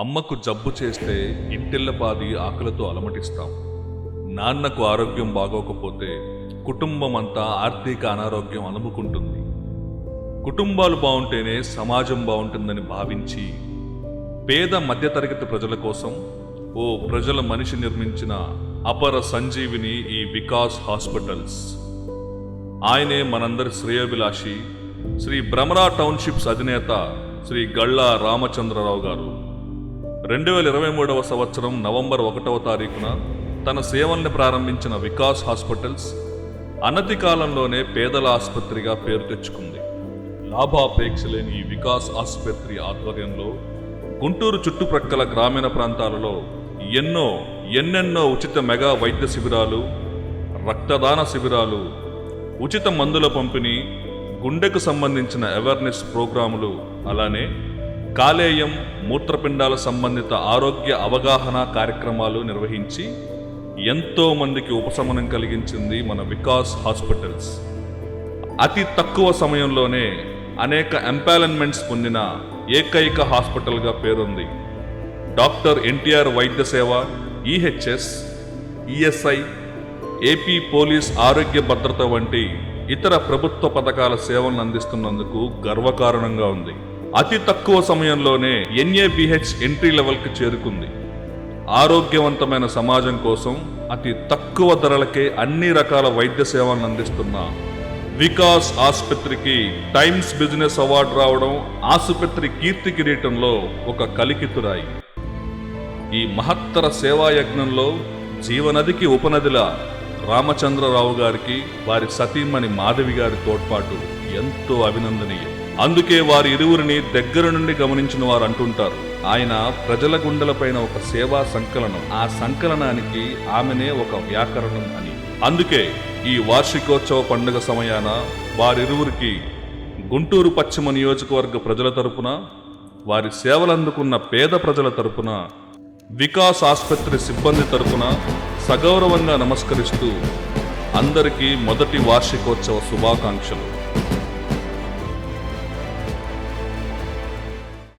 అమ్మకు జబ్బు చేస్తే ఇంటిల్లపాది ఆకలితో అలమటిస్తాం. నాన్నకు ఆరోగ్యం బాగోకపోతే కుటుంబం అంతా ఆర్థిక అనారోగ్యం అలుముకుంటుంది. కుటుంబాలు బాగుంటేనే సమాజం బాగుంటుందని భావించి పేద మధ్యతరగతి ప్రజల కోసం ఓ ప్రజల మనిషి నిర్మించిన అపర సంజీవిని ఈ వికాస్ హాస్పిటల్స్. ఆయనే మనందరి శ్రేయోభిలాషి శ్రీ భ్రమరా టౌన్షిప్స్ అధినేత శ్రీ గళ్ళా రామచంద్రరావు గారు 2023 సంవత్సరం నవంబర్ 1వ తారీఖున తన సేవల్ని ప్రారంభించిన వికాస్ హాస్పిటల్స్ అనతి కాలంలోనే పేదల ఆసుపత్రిగా పేరు తెచ్చుకుంది. లాభాపేక్ష లేని ఈ వికాస్ ఆసుపత్రి ఆధ్వర్యంలో గుంటూరు చుట్టుప్రక్కల గ్రామీణ ప్రాంతాలలో ఎన్నెన్నో ఉచిత మెగా వైద్య శిబిరాలు, రక్తదాన శిబిరాలు, ఉచిత మందుల పంపిణీ, గుండెకు సంబంధించిన అవేర్నెస్ ప్రోగ్రాములు, అలానే కాలేయం, మూత్రపిండాల సంబంధిత ఆరోగ్య అవగాహన కార్యక్రమాలు నిర్వహించి ఎంతో మందికి ఉపశమనం కలిగించింది మన వికాస్ హాస్పిటల్స్. అతి తక్కువ సమయంలోనే అనేక ఎంపానల్మెంట్స్ పొందిన ఏకైక హాస్పిటల్గా పేరుంది. డాక్టర్ ఎన్టీఆర్ వైద్య సేవ, ఈహెచ్ఎస్, ఈఎస్ఐ, ఏపీ పోలీస్ ఆరోగ్య భద్రత వంటి ఇతర ప్రభుత్వ పథకాల సేవలను అందిస్తున్నందుకు గర్వకారణంగా ఉంది. అతి తక్కువ సమయంలోనే ఎన్ఏబిహెచ్ ఎంట్రీ లెవెల్కి చేరుకుంది. ఆరోగ్యవంతమైన సమాజం కోసం అతి తక్కువ ధరలకే అన్ని రకాల వైద్య సేవలను అందిస్తున్న వికాస్ ఆసుపత్రికి టైమ్స్ బిజినెస్ అవార్డు రావడం ఆసుపత్రి కీర్తి కిరీటంలో ఒక కలికితురాయి. ఈ మహత్తర సేవాయజ్ఞంలో జీవనదికి ఉపనదిలా రామచంద్రరావు గారికి వారి సతీమణి మాధవి గారి తోడ్పాటు ఎంతో అభినందనీయం. అందుకే వారి ఇరువురిని దగ్గర నుండి గమనించిన వారు అంటుంటారు, ఆయన ప్రజల గుండెలపైన ఒక సేవా సంకలనం, ఆ సంకలనానికి ఆమెనే ఒక వ్యాకరణం అని. అందుకే ఈ వార్షికోత్సవ పండుగ సమయాన వారిరువురికి గుంటూరు పశ్చిమ నియోజకవర్గ ప్రజల తరపున, వారి సేవలందుకున్న పేద ప్రజల తరపున, వికాస్ ఆసుపత్రి సిబ్బంది తరపున సగౌరవంగా నమస్కరిస్తూ అందరికీ మొదటి వార్షికోత్సవ శుభాకాంక్షలు.